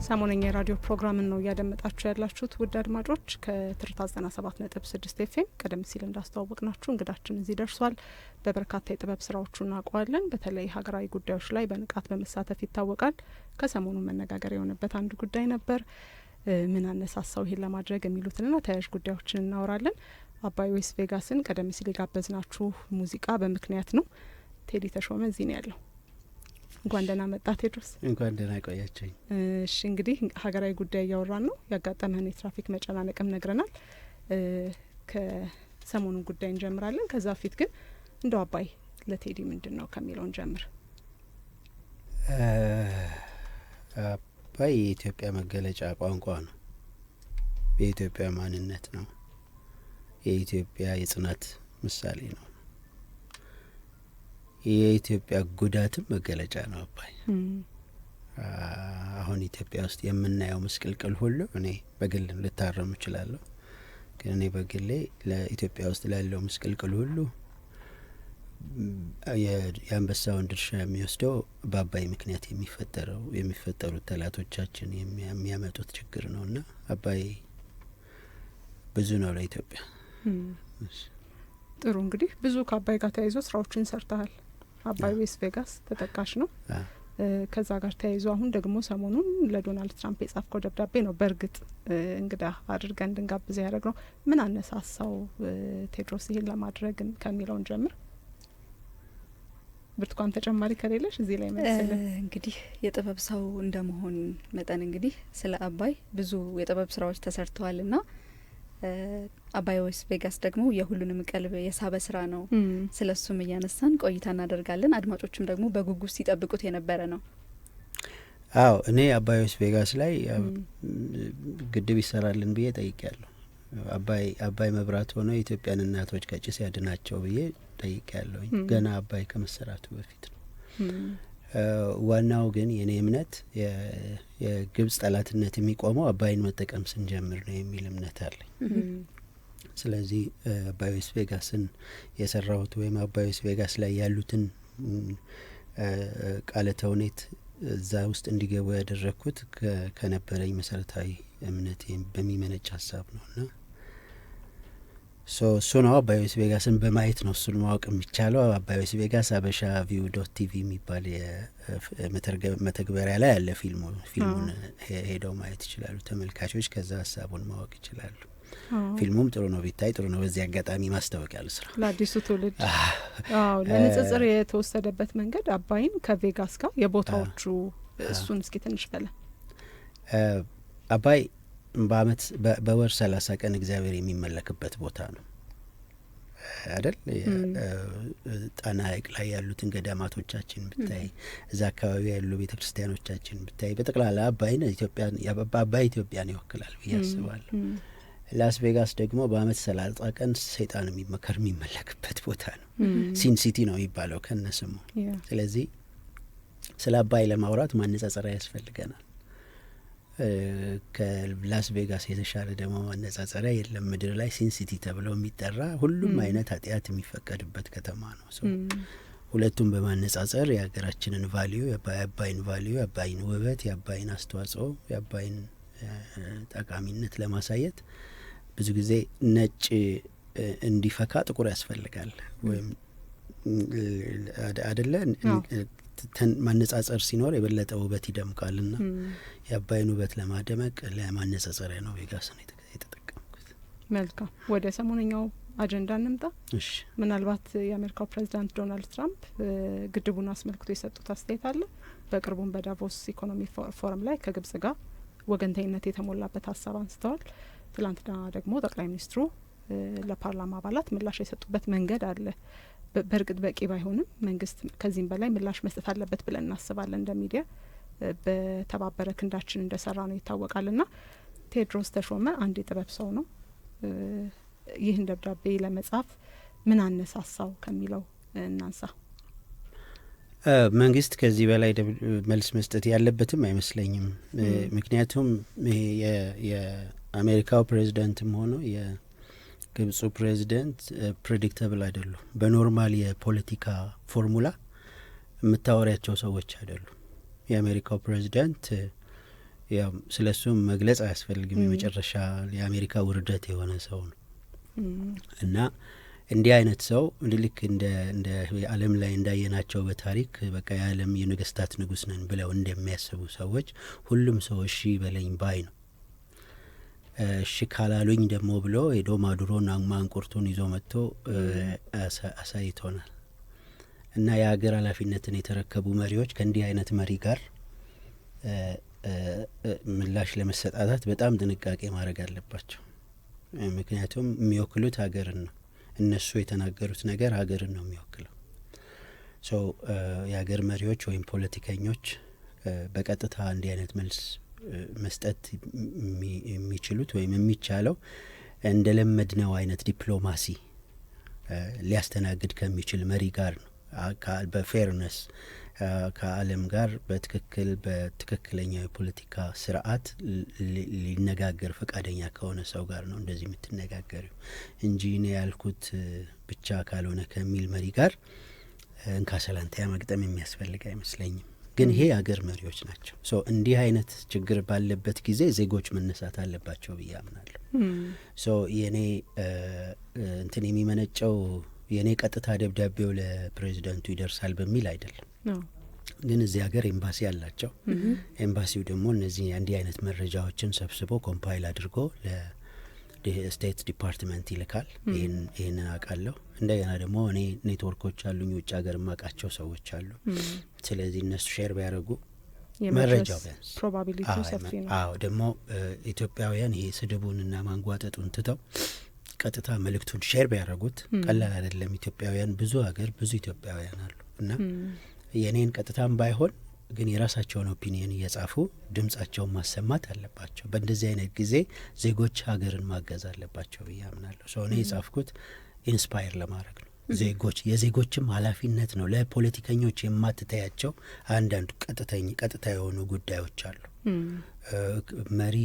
ሰሞነኛ የራዲዮ ፕሮግራምን ነው እያደመጣችሁ ያላችሁት ውድ አድማጮች ከትርታ 97.6 ኤፍኤም። ቀደም ሲል እንዳስተዋወቅናችሁ እንግዳችን እዚህ ደርሷል። በበርካታ የጥበብ ስራዎቹ እናውቀዋለን። በተለይ ሀገራዊ ጉዳዮች ላይ በንቃት በመሳተፍ ይታወቃል። ከሰሞኑ መነጋገር የሆነበት አንድ ጉዳይ ነበር። ምን አነሳሳው ይሄን ለማድረግ የሚሉትንና ተያያዥ ጉዳዮችን እናወራለን። አባይ ዌስ ቬጋስን ቀደም ሲል የጋበዝናችሁ ሙዚቃ በምክንያት ነው። ቴዲ ተሾመ እዚህ ነው ያለው። እንኳን ደህና መጣ ቴድሮስ። እንኳን ደህና ቆያችሁኝ። እሺ እንግዲህ ሀገራዊ ጉዳይ እያወራን ነው። ያጋጠመህን የትራፊክ መጨናነቅም ነግረናል። ከሰሞኑን ጉዳይ እንጀምራለን። ከዛ በፊት ግን እንደው አባይ ለቴዲ ምንድን ነው ከሚለውን ጀምር። አባይ የኢትዮጵያ መገለጫ ቋንቋ ነው። የኢትዮጵያ ማንነት ነው። የኢትዮጵያ የጽናት ምሳሌ ነው። የኢትዮጵያ ጉዳትም መገለጫ ነው አባይ። አሁን ኢትዮጵያ ውስጥ የምናየው ምስቅልቅል ሁሉ እኔ በግል ልታረም እችላለሁ፣ ግን እኔ በግሌ ለኢትዮጵያ ውስጥ ላለው ምስቅልቅል ሁሉ የአንበሳውን ድርሻ የሚወስደው በአባይ ምክንያት የሚፈጠሩት ጠላቶቻችን የሚያመጡት ችግር ነው እና አባይ ብዙ ነው ለኢትዮጵያ። ጥሩ እንግዲህ ብዙ ከአባይ ጋር ተያይዞ ስራዎችን ሰርተሃል። አባይ ዌስ ቬጋስ ተጠቃሽ ነው። ከዛ ጋር ተያይዞ አሁን ደግሞ ሰሞኑን ለዶናልድ ትራምፕ የጻፍከው ደብዳቤ ነው በእርግጥ እንግዳ አድርገን እንድንጋብዝ ያደረግ ነው። ምን አነሳሳው ቴድሮስ ይሄን ለማድረግ ከሚለውን ጀምር። ብርቱካን ተጨማሪ ከሌለሽ እዚህ ላይ መሰለኝ። እንግዲህ የጥበብ ሰው እንደመሆን መጠን እንግዲህ ስለ አባይ ብዙ የጥበብ ስራዎች ተሰርተዋል ና አባይ ዌስ ቬጋስ ደግሞ የሁሉንም ቀልብ የሳበ ስራ ነው። ስለሱም እያነሳን ቆይታ እናደርጋለን። አድማጮችም ደግሞ በጉጉት ሲጠብቁት የነበረ ነው። አዎ እኔ አባይ ዌስ ቬጋስ ላይ ግድብ ይሰራልን ብዬ ጠይቄያለሁ። አባይ መብራት ሆኖ የኢትዮጵያን እናቶች ከጭስ ያድናቸው ብዬ ጠይቄያለሁ። ገና አባይ ከመሰራቱ በፊት ነው። ዋናው ግን የኔ እምነት የግብጽ ጠላትነት የሚቆመው አባይን መጠቀም ስንጀምር ነው የሚል እምነት አለኝ። ስለዚህ አባይ ዌስ ቬጋስን የሰራሁት ወይም አባይ ዌስ ቬጋስ ላይ ያሉትን ቃለ ተውኔት እዛ ውስጥ እንዲገቡ ያደረግኩት ከነበረኝ መሰረታዊ እምነት በሚመነጭ ሀሳብ ነው እና እሱ ነው። አባይ ዌስ ቬጋስን በማየት ነው እሱን ማወቅ የሚቻለው። አባይ ዌስ ቬጋስ አበሻ ቪው .tv የሚባል መተግበሪያ ላይ ያለ ፊልሙን ሄደው ማየት ይችላሉ ተመልካቾች። ከዛ ሀሳቡን ማወቅ ይችላሉ። ፊልሙም ጥሩ ነው፣ ቢታይ ጥሩ ነው። በዚህ አጋጣሚ ማስታወቂያ ልስራ ለአዲሱ ትውልድ። ለንጽጽር የተወሰደበት መንገድ አባይን ከቬጋስ ጋር የቦታዎቹ እሱን እስኪ ትንሽ በለ። አባይ በአመት በወር 30 ቀን እግዚአብሔር የሚመለክበት ቦታ ነው አይደል? ጣና ሐይቅ ላይ ያሉትን ገዳማቶቻችን ብታይ፣ እዛ አካባቢ ያሉ ቤተ ክርስቲያኖቻችን ብታይ፣ በጠቅላላ አባይ ኢትዮጵያን ይወክላል ብዬ አስባለሁ። ላስ ቬጋስ ደግሞ በአመት 30 ቀን ሰይጣን የሚመለክበት ቦታ ነው። ሲን ሲቲ ነው የሚባለው ከነስሙ። ስለዚህ ስለ አባይ ለማውራት ማነጻጸሪያ ያስፈልገናል። ከላስ ቬጋስ የተሻለ ደግሞ ማነጻጸሪያ የለም ምድር ላይ። ሲን ሲቲ ተብለው የሚጠራ ሁሉም አይነት ኃጢአት የሚፈቀድበት ከተማ ነው። ሁለቱም በማነጻጸር የሀገራችንን ቫልዩ፣ የአባይን ቫልዩ፣ የአባይን ውበት፣ የአባይን አስተዋጽኦ፣ የአባይን ጠቃሚነት ለማሳየት ብዙ ጊዜ ነጭ እንዲፈካ ጥቁር ያስፈልጋል ወይም አደለ? ማነጻጸር ሲኖር የበለጠ ውበት ይደምቃል ና የአባይን ውበት ለማደመቅ ለማነጻጸሪያ ነው ቬጋስን የተጠቀምኩት። መልካም፣ ወደ ሰሞነኛው አጀንዳ እንምጣ። እሺ፣ ምናልባት የአሜሪካው ፕሬዚዳንት ዶናልድ ትራምፕ ግድቡን አስመልክቶ የሰጡት አስተያየት አለ። በቅርቡም በዳቮስ ኢኮኖሚ ፎረም ላይ ከግብጽ ጋር ወገንተኝነት የተሞላበት ሀሳብ አንስተዋል። ትላንትና ደግሞ ጠቅላይ ሚኒስትሩ ለፓርላማ አባላት ምላሽ የሰጡበት መንገድ አለ። በእርግጥ በቂ ባይሆንም መንግስት ከዚህም በላይ ምላሽ መስጠት አለበት ብለን እናስባለን። እንደ ሚዲያ በተባበረ ክንዳችን እንደሰራ ነው ይታወቃል። ና ቴድሮስ ተሾመ አንድ የጥበብ ሰው ነው። ይህን ደብዳቤ ለመጻፍ ምን አነሳሳው ከሚለው እናንሳ። መንግስት ከዚህ በላይ መልስ መስጠት ያለበትም አይመስለኝም። ምክንያቱም የአሜሪካው ፕሬዚዳንትም ሆኖ የግብፁ ፕሬዚደንት ፕሬዲክተብል አይደሉም። በኖርማል የፖለቲካ ፎርሙላ የምታወሪያቸው ሰዎች አይደሉም። የአሜሪካው ፕሬዚዳንት ያው ስለሱም መግለጽ አያስፈልግም። የመጨረሻ የአሜሪካ ውርደት የሆነ ሰው ነው እና እንዲህ አይነት ሰው ልክ እንደ ዓለም ላይ እንዳየናቸው በታሪክ በቃ የዓለም የነገስታት ንጉስ ነን ብለው እንደሚያስቡ ሰዎች ሁሉም ሰው እሺ በለኝ ባይ ነው። እሺ ካላሉኝ ደግሞ ብሎ ሄዶ ማዱሮን ማንቁርቱን ይዞ መጥቶ አሳይቶናል። እና የሀገር ኃላፊነትን የተረከቡ መሪዎች ከእንዲህ አይነት መሪ ጋር ምላሽ ለመሰጣታት በጣም ጥንቃቄ ማድረግ አለባቸው። ምክንያቱም የሚወክሉት ሀገርን ነው። እነሱ የተናገሩት ነገር ሀገርን ነው የሚወክለው። የሀገር መሪዎች ወይም ፖለቲከኞች በቀጥታ እንዲህ አይነት መልስ መስጠት የሚችሉት ወይም የሚቻለው እንደለመድነው አይነት ዲፕሎማሲ ሊያስተናግድ ከሚችል መሪ ጋር ነው። በፌርነስ ከዓለም ጋር በትክክለኛው የፖለቲካ ስርዓት ሊነጋገር ፈቃደኛ ከሆነ ሰው ጋር ነው እንደዚህ የምትነጋገሪው እንጂ እኔ ያልኩት ብቻ ካልሆነ ከሚል መሪ ጋር እንካ ሰላንታያ መግጠም የሚያስፈልግ አይመስለኝም። ግን ይሄ የሀገር መሪዎች ናቸው። እንዲህ አይነት ችግር ባለበት ጊዜ ዜጎች መነሳት አለባቸው ብዬ አምናለሁ። የኔ እንትን የሚመነጨው የኔ ቀጥታ ደብዳቤው ለፕሬዚዳንቱ ይደርሳል በሚል አይደለም። ግን እዚህ ሀገር ኤምባሲ አላቸው። ኤምባሲው ደግሞ እነዚህ እንዲህ አይነት መረጃዎችን ሰብስቦ ኮምፓይል አድርጎ ለስቴት ዲፓርትመንት ይልካል። ይህንን አውቃለሁ። እንደገና ደግሞ እኔ ኔትወርኮች አሉኝ፣ ውጭ ሀገር ማቃቸው ሰዎች አሉ። ስለዚህ እነሱ ሼር ቢያደርጉ መረጃው ቢያንስ ፕሮባቢሊቲው ሰፊ ነው። አዎ ደግሞ ኢትዮጵያውያን ይሄ ስድቡንና ማንጓጠጡን ትተው ቀጥታ መልእክቱን ሼር ቢያደርጉት ቀላል አይደለም። ኢትዮጵያውያን ብዙ ሀገር ብዙ ኢትዮጵያውያን አሉ እና የኔን ቀጥታም ባይሆን ግን የራሳቸውን ኦፒኒየን እየጻፉ ድምጻቸውን ማሰማት አለባቸው። በእንደዚህ አይነት ጊዜ ዜጎች ሀገርን ማገዝ አለባቸው ብዬ አምናለሁ። እኔ የጻፍኩት ኢንስፓየር ለማድረግ ነው። የዜጎችም ኃላፊነት ነው። ለፖለቲከኞች የማትታያቸው አንዳንድ ቀጥታ የሆኑ ጉዳዮች አሉ። መሪ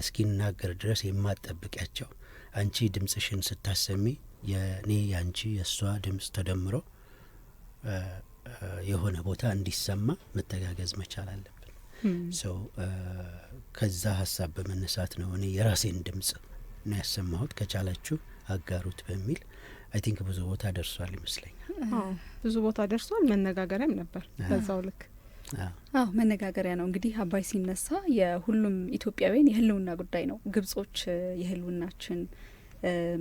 እስኪናገር ድረስ የማትጠብቂያቸው አንቺ ድምጽሽን ስታሰሚ የኔ ያንቺ የእሷ ድምጽ ተደምሮ የሆነ ቦታ እንዲሰማ መተጋገዝ መቻል አለብን። ከዛ ሀሳብ በመነሳት ነው እኔ የራሴን ድምጽ ነው ያሰማሁት። ከቻላችሁ አጋሩት በሚል አይ ቲንክ ብዙ ቦታ ደርሷል ይመስለኛል። ብዙ ቦታ ደርሷል። መነጋገሪያም ነበር በዛው ልክ። መነጋገሪያ ነው። እንግዲህ አባይ ሲነሳ የሁሉም ኢትዮጵያውያን የህልውና ጉዳይ ነው። ግብጾች የህልውናችን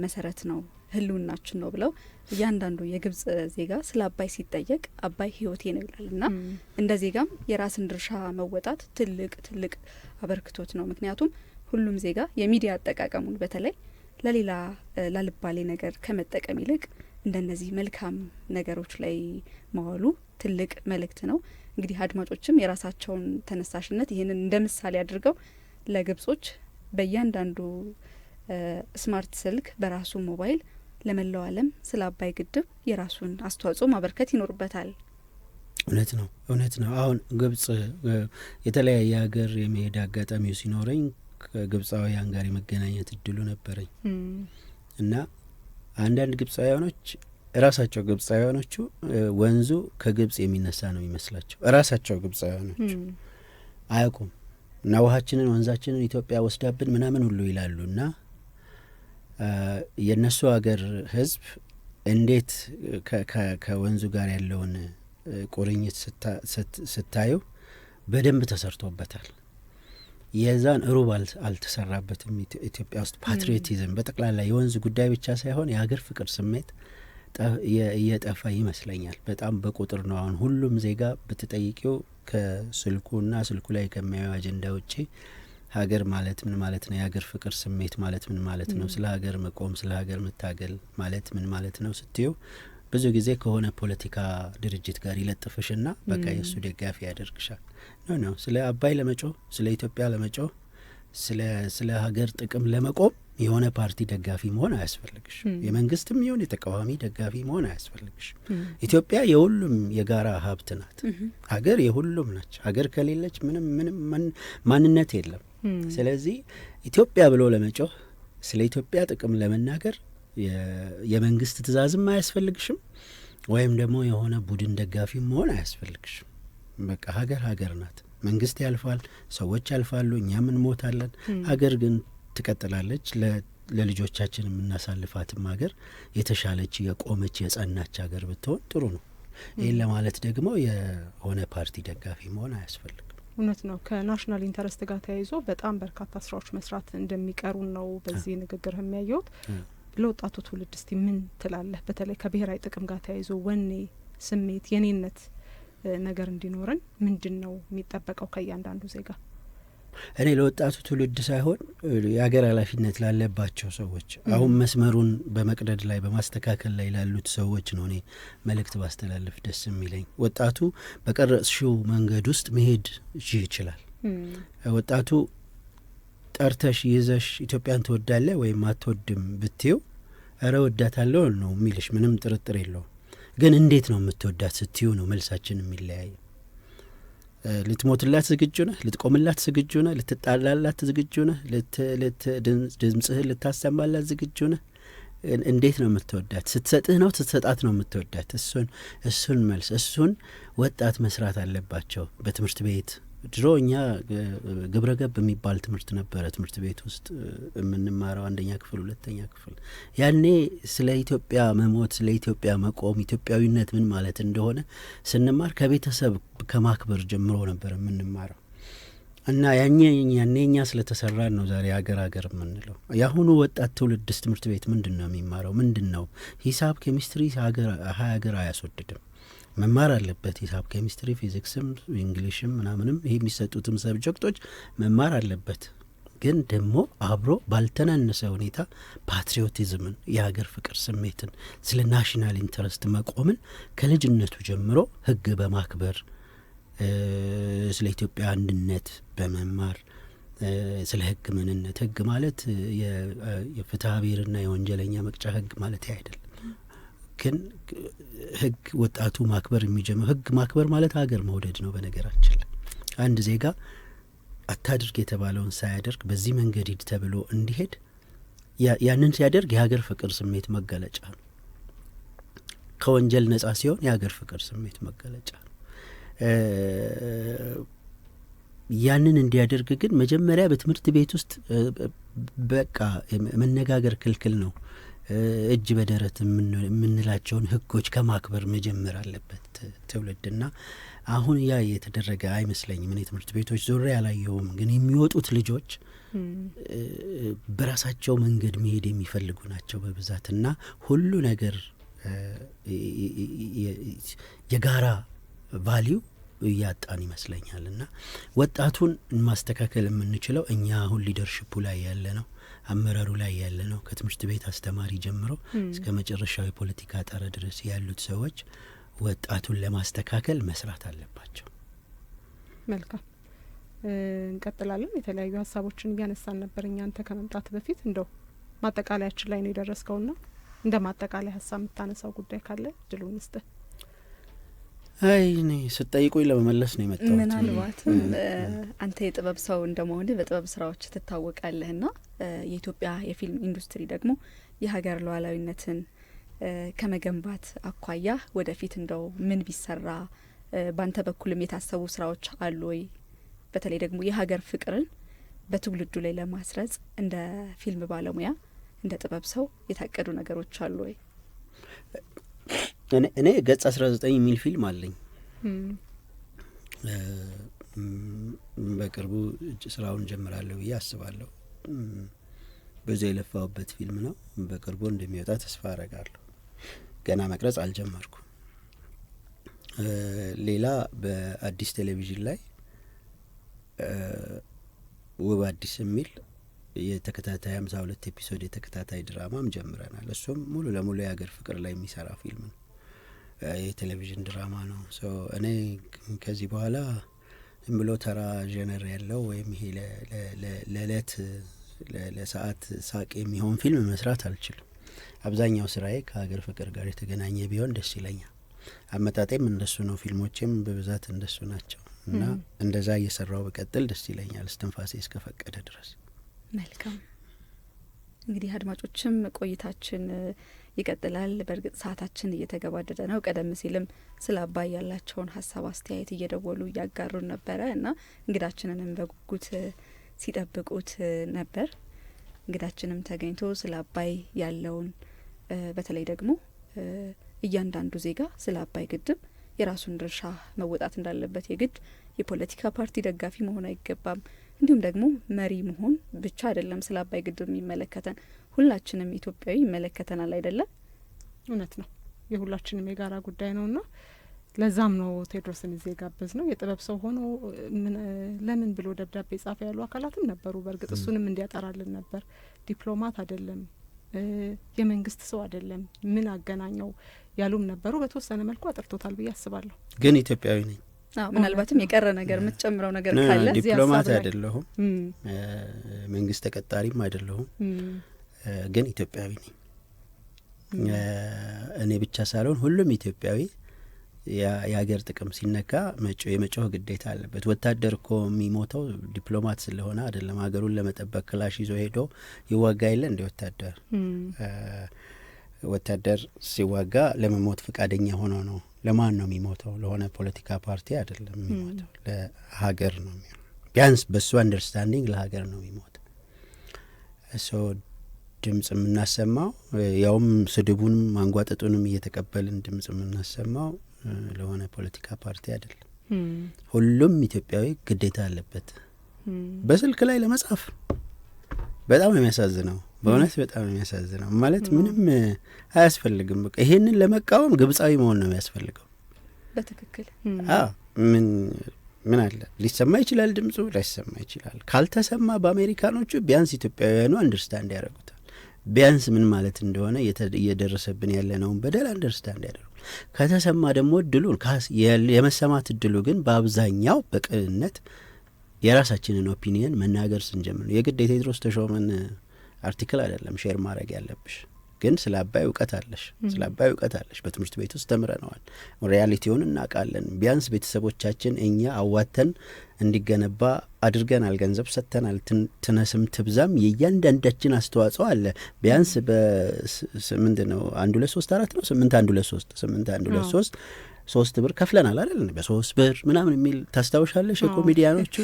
መሰረት ነው፣ ህልውናችን ነው ብለው እያንዳንዱ የግብጽ ዜጋ ስለ አባይ ሲጠየቅ አባይ ህይወቴ ነው ይላል እና እንደ ዜጋም የራስን ድርሻ መወጣት ትልቅ አበርክቶት ነው። ምክንያቱም ሁሉም ዜጋ የሚዲያ አጠቃቀሙን በተለይ ለሌላ ላልባሌ ነገር ከመጠቀም ይልቅ እንደነዚህ መልካም ነገሮች ላይ ማዋሉ ትልቅ መልእክት ነው። እንግዲህ አድማጮችም የራሳቸውን ተነሳሽነት ይህንን እንደ ምሳሌ አድርገው ለግብጾች በእያንዳንዱ ስማርት ስልክ በራሱ ሞባይል ለመላው ዓለም ስለ አባይ ግድብ የራሱን አስተዋጽኦ ማበርከት ይኖርበታል። እውነት ነው። አሁን ግብጽ የተለያየ ሀገር የመሄድ አጋጣሚው ሲኖረኝ ከግብጻውያን ጋር የመገናኘት እድሉ ነበረኝ እና አንዳንድ ግብጻውያኖች ራሳቸው ግብጻውያኖቹ ወንዙ ከግብጽ የሚነሳ ነው የሚመስላቸው። ራሳቸው ግብጻውያኖቹ አያውቁም እና ውሃችንን ወንዛችንን ኢትዮጵያ ወስዳብን ምናምን ሁሉ ይላሉ እና የነሱ ሀገር ህዝብ እንዴት ከወንዙ ጋር ያለውን ቁርኝት ስታዩ በደንብ ተሰርቶበታል። የዛን ሩብ አልተሰራበትም። ኢትዮጵያ ውስጥ ፓትሪዮቲዝም በጠቅላላ የወንዝ ጉዳይ ብቻ ሳይሆን የሀገር ፍቅር ስሜት እየጠፋ ይመስለኛል። በጣም በቁጥር ነው። አሁን ሁሉም ዜጋ ብትጠይቂው ከስልኩና ስልኩ ላይ ከሚያየው አጀንዳ ውጪ ሀገር ማለት ምን ማለት ነው፣ የሀገር ፍቅር ስሜት ማለት ምን ማለት ነው፣ ስለ ሀገር መቆም ስለ ሀገር መታገል ማለት ምን ማለት ነው ስትዩ ብዙ ጊዜ ከሆነ ፖለቲካ ድርጅት ጋር ይለጥፍሽና በቃ የሱ ደጋፊ ያደርግሻል። ነው ስለ አባይ ለመጮህ ስለ ኢትዮጵያ ለመጮህ ስለ ሀገር ጥቅም ለመቆም የሆነ ፓርቲ ደጋፊ መሆን አያስፈልግሽ። የመንግስትም ይሁን የተቃዋሚ ደጋፊ መሆን አያስፈልግሽ። ኢትዮጵያ የሁሉም የጋራ ሀብት ናት። ሀገር የሁሉም ናች። ሀገር ከሌለች ምንም ማንነት የለም። ስለዚህ ኢትዮጵያ ብሎ ለመጮህ ስለ ኢትዮጵያ ጥቅም ለመናገር የመንግስት ትእዛዝም አያስፈልግሽም፣ ወይም ደግሞ የሆነ ቡድን ደጋፊ መሆን አያስፈልግሽም። በቃ ሀገር ናት። መንግስት ያልፋል፣ ሰዎች ያልፋሉ፣ እኛም እንሞታለን። ሀገር ግን ትቀጥላለች። ለልጆቻችን የምናሳልፋትም ሀገር የተሻለች የቆመች የጸናች ሀገር ብትሆን ጥሩ ነው። ይህን ለማለት ደግሞ የሆነ ፓርቲ ደጋፊ መሆን አያስፈልግም። እውነት ነው። ከናሽናል ኢንተረስት ጋር ተያይዞ በጣም በርካታ ስራዎች መስራት እንደሚቀሩ ነው በዚህ ንግግር የሚያየውት። ለወጣቱ ትውልድ እስቲ ምን ትላለህ? በተለይ ከብሔራዊ ጥቅም ጋር ተያይዞ ወኔ፣ ስሜት፣ የኔነት ነገር እንዲኖረን ምንድን ነው የሚጠበቀው ከእያንዳንዱ ዜጋ? እኔ ለወጣቱ ትውልድ ሳይሆን የሀገር ኃላፊነት ላለባቸው ሰዎች አሁን መስመሩን በመቅደድ ላይ በማስተካከል ላይ ላሉት ሰዎች ነው እኔ መልእክት ባስተላለፍ ደስ የሚለኝ። ወጣቱ በቀረጽሽው መንገድ ውስጥ መሄድ ይችላል። ወጣቱ ጠርተሽ ይዘሽ ኢትዮጵያን ትወዳለህ ወይም አትወድም ብትይው እረ ወዳታለሁ ነው የሚልሽ፣ ምንም ጥርጥር የለውም። ግን እንዴት ነው የምትወዳት ስትዩ ነው መልሳችን የሚለያይ። ልትሞትላት ዝግጁ ነህ? ልትቆምላት ዝግጁ ነህ? ልትጣላላት ዝግጁ ነህ? ድምጽህን ልታሰማላት ዝግጁ ነህ? እንዴት ነው የምትወዳት? ስትሰጥህ ነው ስትሰጣት ነው የምትወዳት? እሱን መልስ እሱን ወጣት መስራት አለባቸው። በትምህርት ቤት ድሮ እኛ ግብረ ገብ የሚባል ትምህርት ነበረ ትምህርት ቤት ውስጥ የምንማረው 1ኛ ክፍል 2ኛ ክፍል። ያኔ ስለ ኢትዮጵያ መሞት፣ ስለ ኢትዮጵያ መቆም፣ ኢትዮጵያዊነት ምን ማለት እንደሆነ ስንማር ከቤተሰብ ከማክበር ጀምሮ ነበር የምንማረው እና ያኔ እኛ ስለተሰራን ነው ዛሬ ሀገር የምንለው። የአሁኑ ወጣት ትውልድስ ትምህርት ቤት ምንድን ነው የሚማረው? ምንድን ነው? ሂሳብ፣ ኬሚስትሪ ሀገር አያስወድድም። መማር አለበት። ሂሳብ፣ ኬሚስትሪ፣ ፊዚክስም እንግሊሽም ምናምንም ይሄ የሚሰጡትም ሰብጀክቶች መማር አለበት። ግን ደግሞ አብሮ ባልተናነሰ ሁኔታ ፓትሪዮቲዝምን፣ የሀገር ፍቅር ስሜትን፣ ስለ ናሽናል ኢንተረስት መቆምን ከልጅነቱ ጀምሮ ህግ በማክበር ስለ ኢትዮጵያ አንድነት በመማር ስለ ህግ ምንነት፣ ህግ ማለት የፍትሐ ብሔርና የወንጀለኛ መቅጫ ህግ ማለት አይደለም። ግን ህግ ወጣቱ ማክበር የሚጀምር ህግ ማክበር ማለት ሀገር መውደድ ነው። በነገራችን ላይ አንድ ዜጋ አታድርግ የተባለውን ሳያደርግ በዚህ መንገድ ሂድ ተብሎ እንዲሄድ ያንን ሲያደርግ የሀገር ፍቅር ስሜት መገለጫ ነው። ከወንጀል ነጻ ሲሆን የሀገር ፍቅር ስሜት መገለጫ ነው። ያንን እንዲያደርግ ግን መጀመሪያ በትምህርት ቤት ውስጥ በቃ መነጋገር ክልክል ነው። እጅ በደረት የምንላቸውን ህጎች ከማክበር መጀመር አለበት ትውልድና አሁን ያ የተደረገ አይመስለኝም። እኔ ትምህርት ቤቶች ዞሬ ያላየውም፣ ግን የሚወጡት ልጆች በራሳቸው መንገድ መሄድ የሚፈልጉ ናቸው በብዛትና ሁሉ ነገር የጋራ ቫሊዩ እያጣን ይመስለኛል። እና ወጣቱን ማስተካከል የምንችለው እኛ አሁን ሊደርሽፑ ላይ ያለ ነው፣ አመራሩ ላይ ያለ ነው፣ ከትምህርት ቤት አስተማሪ ጀምሮ እስከ መጨረሻው የፖለቲካ ጣረ ድረስ ያሉት ሰዎች ወጣቱን ለማስተካከል መስራት አለባቸው። መልካም እንቀጥላለን። የተለያዩ ሀሳቦችን እያነሳን ነበር እኛንተ ከመምጣት በፊት። እንደው ማጠቃለያችን ላይ ነው የደረስከውና እንደ ማጠቃለያ ሀሳብ የምታነሳው ጉዳይ ካለ ድሉን ስጥ። አይ እኔ ስጠይቁኝ ለመመለስ ነው የመጣሁት። ምናልባትም አንተ የጥበብ ሰው እንደመሆንህ በጥበብ ስራዎች ትታወቃለህና የኢትዮጵያ የፊልም ኢንዱስትሪ ደግሞ የሀገር ሉዓላዊነትን ከመገንባት አኳያ ወደፊት እንደው ምን ቢሰራ ባንተ በኩልም የታሰቡ ስራዎች አሉ ወይ? በተለይ ደግሞ የሀገር ፍቅርን በትውልዱ ላይ ለማስረጽ እንደ ፊልም ባለሙያ እንደ ጥበብ ሰው የታቀዱ ነገሮች አሉ ወይ? እኔ ገጽ 19 የሚል ፊልም አለኝ። በቅርቡ ስራውን ጀምራለሁ ብዬ አስባለሁ። ብዙ የለፋውበት ፊልም ነው። በቅርቡ እንደሚወጣ ተስፋ አረጋለሁ። ገና መቅረጽ አልጀመርኩም። ሌላ በአዲስ ቴሌቪዥን ላይ ውብ አዲስ የሚል የተከታታይ 52 ኤፒሶድ የተከታታይ ድራማም ጀምረናል። እሱም ሙሉ ለሙሉ የሀገር ፍቅር ላይ የሚሰራ ፊልም ነው። የቴሌቪዥን ድራማ ነው። እኔ ከዚህ በኋላ ዝም ብሎ ተራ ጀነር ያለው ወይም ይሄ ለእለት ለሰዓት ሳቅ የሚሆን ፊልም መስራት አልችልም። አብዛኛው ስራዬ ከሀገር ፍቅር ጋር የተገናኘ ቢሆን ደስ ይለኛል። አመጣጤም እንደሱ ነው። ፊልሞቼም በብዛት እንደሱ ናቸው እና እንደዛ እየሰራው በቀጥል ደስ ይለኛል፣ እስትንፋሴ እስከፈቀደ ድረስ። መልካም እንግዲህ አድማጮችም ቆይታችን ይቀጥላል። በእርግጥ ሰዓታችን እየተገባደደ ነው። ቀደም ሲልም ስለ አባይ ያላቸውን ሀሳብ አስተያየት እየደወሉ እያጋሩን ነበረ እና እንግዳችንንም በጉጉት ሲጠብቁት ነበር። እንግዳችንም ተገኝቶ ስለ አባይ ያለውን በተለይ ደግሞ እያንዳንዱ ዜጋ ስለ አባይ ግድብ የራሱን ድርሻ መወጣት እንዳለበት፣ የግድ የፖለቲካ ፓርቲ ደጋፊ መሆን አይገባም፣ እንዲሁም ደግሞ መሪ መሆን ብቻ አይደለም ስለ አባይ ግድብ የሚመለከተን፣ ሁላችንም ኢትዮጵያዊ ይመለከተናል አይደለም? እውነት ነው፣ የሁላችንም የጋራ ጉዳይ ነውና ለዛም ነው ቴዎድሮስን እዚህ የጋበዝ ነው። የጥበብ ሰው ሆኖ ለምን ብሎ ደብዳቤ ጻፈ ያሉ አካላትም ነበሩ። በእርግጥ እሱንም እንዲያጠራልን ነበር። ዲፕሎማት አይደለም፣ የመንግስት ሰው አይደለም፣ ምን አገናኘው ያሉም ነበሩ። በተወሰነ መልኩ አጥርቶታል ብዬ አስባለሁ። ግን ኢትዮጵያዊ ነኝ። ምናልባትም የቀረ ነገር የምትጨምረው ነገር ካለ? ዲፕሎማት አይደለሁም፣ መንግስት ተቀጣሪም አይደለሁም፣ ግን ኢትዮጵያዊ ነኝ። እኔ ብቻ ሳልሆን ሁሉም ኢትዮጵያዊ የሀገር ጥቅም ሲነካ የመጮህ ግዴታ አለበት። ወታደር እኮ የሚሞተው ዲፕሎማት ስለሆነ አይደለም። ሀገሩን ለመጠበቅ ክላሽ ይዞ ሄዶ ይዋጋ የለ እንደ ወታደር ሲዋጋ ለመሞት ፈቃደኛ ሆኖ ነው። ለማን ነው የሚሞተው? ለሆነ ፖለቲካ ፓርቲ አይደለም የሚሞተው፣ ለሀገር ነው የሚሆነው። ቢያንስ በሱ አንደርስታንዲንግ ለሀገር ነው የሚሞተው። ድምጽ የምናሰማው ያውም ስድቡንም ማንጓጠጡንም እየተቀበልን ድምጽ የምናሰማው ለሆነ ፖለቲካ ፓርቲ አይደለም። ሁሉም ኢትዮጵያዊ ግዴታ አለበት። በስልክ ላይ ለመጻፍ በጣም ነው የሚያሳዝነው፣ በእውነት በጣም ነው የሚያሳዝነው። ማለት ምንም አያስፈልግም። በቃ ይሄንን ለመቃወም ግብጻዊ መሆን ነው የሚያስፈልገው። በትክክል ምን አለ ሊሰማ ይችላል፣ ድምጹ ላይሰማ ይችላል። ካልተሰማ በአሜሪካኖቹ ቢያንስ ኢትዮጵያውያኑ አንደርስታንድ ያደርጉታል። ቢያንስ ምን ማለት እንደሆነ እየደረሰብን ያለነውን በደል አንደርስታንድ ያደርጉ። ከተሰማ ደግሞ እድሉን የመሰማት እድሉ ግን በአብዛኛው በቅንነት የራሳችንን ኦፒኒየን መናገር ስንጀምር ነው። የግድ የቴዎድሮስ ተሾመን አርቲክል አይደለም ሼር ማድረግ ያለብሽ፣ ግን ስለ አባይ እውቀት አለሽ። በትምህርት ቤት ውስጥ ተምረነዋል። ሪያሊቲውን እናውቃለን። ቢያንስ ቤተሰቦቻችን እኛ አዋተን እንዲገነባ አድርገናል፣ ገንዘብ ሰጥተናል። ትነስም ትብዛም የእያንዳንዳችን አስተዋጽኦ አለ። ቢያንስ ምንድን ነው 1 2 3 4 ነው 8 1 2 3 8 1 2 3 3 ብር ከፍለናል አይደል? በ3 ብር ምናምን የሚል ታስታውሻለሽ? የኮሜዲያኖቹ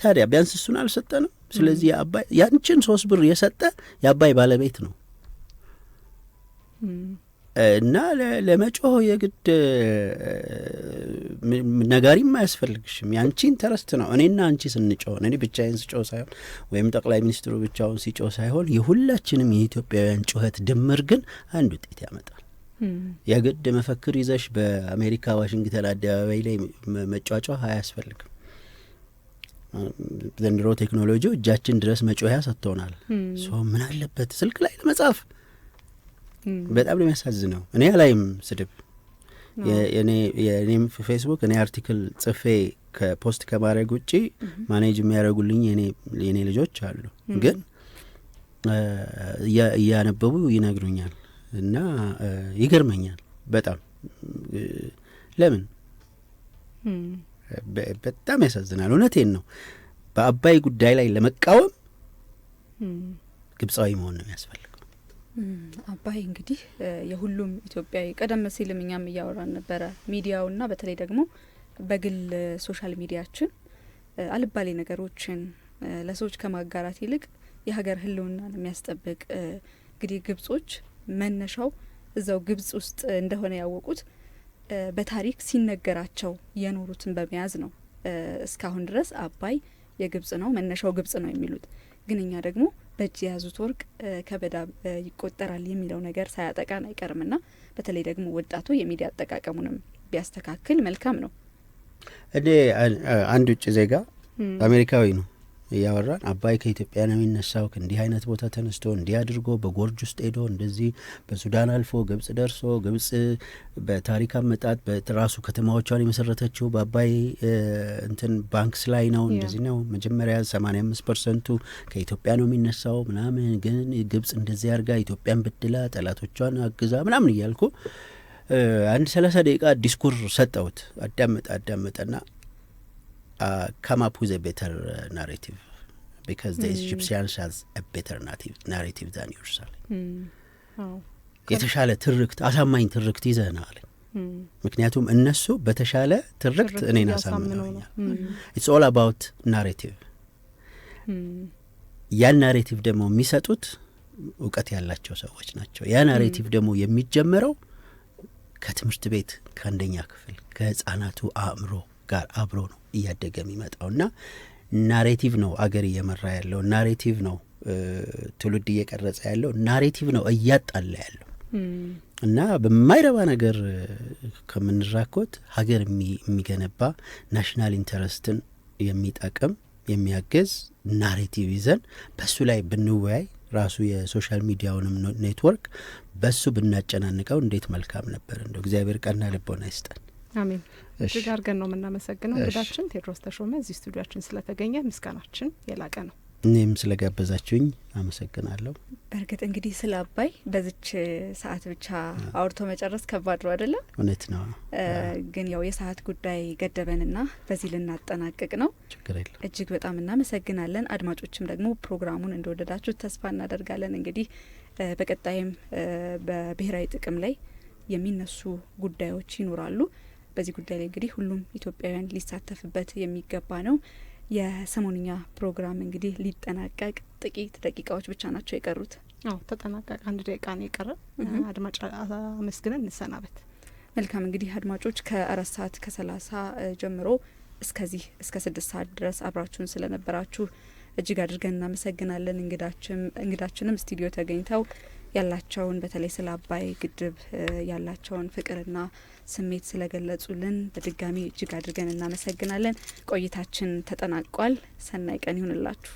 ታዲያ ቢያንስ እሱን አልሰጠንም። ስለዚህ የአባይ ያንቺን 3 ብር የሰጠ የአባይ ባለቤት ነው እና ለመጮህ የግድ ነጋሪም አያስፈልግሽም። ያንቺ ኢንተረስት ነው። እኔና አንቺ ስንጮህ፣ እኔ ብቻዬን ስጮህ ሳይሆን ወይም ጠቅላይ ሚኒስትሩ ብቻውን ሲጮህ ሳይሆን የሁላችንም የኢትዮጵያውያን ጩኸት ድምር ግን አንድ ውጤት ያመጣል። የግድ መፈክር ይዘሽ በአሜሪካ ዋሽንግተን አደባባይ ላይ መጫጫህ አያስፈልግም። ዘንድሮ ቴክኖሎጂው እጃችን ድረስ መጮያ ሰጥቶናል። ምን አለበት ስልክ ላይ ለመጻፍ? በጣም ነው የሚያሳዝነው። እኔ አላይም ስድብ። የኔም ፌስቡክ እኔ አርቲክል ጽፌ ከፖስት ከማድረግ ውጪ ማኔጅ የሚያደርጉልኝ የኔ ልጆች አሉ። ግን እያነበቡ ይነግሩኛል እና ይገርመኛል በጣም። ለምን? በጣም ያሳዝናል። እውነቴን ነው። በአባይ ጉዳይ ላይ ለመቃወም ግብጻዊ መሆን ነው የሚያስፈልገው። አባይ እንግዲህ የሁሉም ኢትዮጵያዊ፣ ቀደም ሲልም እኛም እያወራን ነበረ፣ ሚዲያውና በተለይ ደግሞ በግል ሶሻል ሚዲያችን አልባሌ ነገሮችን ለሰዎች ከማጋራት ይልቅ የሀገር ሕልውናን የሚያስጠብቅ እንግዲህ ግብጾች መነሻው እዛው ግብጽ ውስጥ እንደሆነ ያወቁት በታሪክ ሲነገራቸው የኖሩትን በመያዝ ነው። እስካሁን ድረስ አባይ የግብጽ ነው፣ መነሻው ግብጽ ነው የሚሉት። ግን እኛ ደግሞ በእጅ የያዙት ወርቅ ከበዳ ይቆጠራል የሚለው ነገር ሳያጠቃን አይቀርምና በተለይ ደግሞ ወጣቱ የሚዲያ አጠቃቀሙንም ቢያስተካክል መልካም ነው። እኔ አንድ ውጭ ዜጋ አሜሪካዊ ነው እያወራን አባይ ከኢትዮጵያ ነው የሚነሳው፣ እንዲህ አይነት ቦታ ተነስቶ እንዲህ አድርጎ በጎርጅ ውስጥ ሄዶ እንደዚህ በሱዳን አልፎ ግብጽ ደርሶ ግብጽ በታሪክ አመጣጥ በራሱ ከተማዎቿን የመሰረተችው በአባይ እንትን ባንክስ ላይ ነው፣ እንደዚህ ነው። መጀመሪያ 85% ከኢትዮጵያ ነው የሚነሳው ምናምን፣ ግን ግብጽ እንደዚህ አድርጋ ኢትዮጵያን በድላ ጠላቶቿን አግዛ ምናምን እያልኩ አንድ 30 ደቂቃ ዲስኩር ሰጠሁት። አዳመጠና come up with a better narrative because the Egyptians has a better narrative than Jerusalem የተሻለ ትርክት አሳማኝ ትርክት ይዘናል ምክንያቱም እነሱ በተሻለ ትርክት እኔን አሳምነውኛል it's all about narrative ያ ናሬቲቭ ደግሞ የሚሰጡት ዕውቀት ያላቸው ሰዎች ናቸው ያ ናሬቲቭ ደግሞ የሚጀመረው ከትምህርት ቤት ከአንደኛ ክፍል ከህፃናቱ አእምሮ ጋር አብሮ ነው እያደገ የሚመጣውና ናሬቲቭ ነው አገር እየመራ ያለው ናሬቲቭ ነው ትውልድ እየቀረጸ ያለው ናሬቲቭ ነው እያጣላ ያለው እና በማይረባ ነገር ከምንራኮት ሀገር የሚገነባ ናሽናል ኢንተረስትን የሚጠቅም የሚያገዝ ናሬቲቭ ይዘን በሱ ላይ ብንወያይ ራሱ የሶሻል ሚዲያውንም ኔትወርክ በሱ ብናጨናንቀው እንዴት መልካም ነበር እንደው እግዚአብሔር ቀና ልቦና ይስጠን አሜን እጅግ አድርገን ነው የምናመሰግነው እንግዳችን ቴዎድሮስ ተሾመ እዚህ ስቱዲዮአችን ስለተገኘ ምስጋናችን የላቀ ነው እኔም ስለጋበዛችሁኝ አመሰግናለሁ በርግጥ እንግዲህ ስለ አባይ በዚች ሰዓት ብቻ አውርቶ መጨረስ ከባድ ነው አይደለ እውነት ነው ግን ያው የሰዓት ጉዳይ ገደበንና በዚህ ልናጠናቅቅ ነው ችግር የለም እጅግ በጣም እናመሰግናለን አድማጮችም ደግሞ ፕሮግራሙን እንደወደዳችሁ ተስፋ እናደርጋለን እንግዲህ በቀጣይም በብሔራዊ ጥቅም ላይ የሚነሱ ጉዳዮች ይኖራሉ በዚህ ጉዳይ ላይ እንግዲህ ሁሉም ኢትዮጵያውያን ሊሳተፍበት የሚገባ ነው የሰሞንኛ ፕሮግራም እንግዲህ ሊጠናቀቅ ጥቂት ደቂቃዎች ብቻ ናቸው የቀሩት አዎ ተጠናቀቀ 1 ደቂቃ ነው የቀረ አድማጭ አመስግነን እንሰናበት መልካም እንግዲህ አድማጮች ከ4 ሰዓት ከ30 ጀምሮ እስከዚህ እስከ 6 ሰዓት ድረስ አብራችሁን ስለነበራችሁ እጅግ አድርገን እናመሰግናለን እንግዳችንም ስቱዲዮ ተገኝተው ያላቸውን በተለይ ስለ አባይ ግድብ ያላቸውን ፍቅርና ስሜት ስለገለጹልን በድጋሚ እጅግ አድርገን እናመሰግናለን ቆይታችን ተጠናቋል ሰናይ ቀን ይሁንላችሁ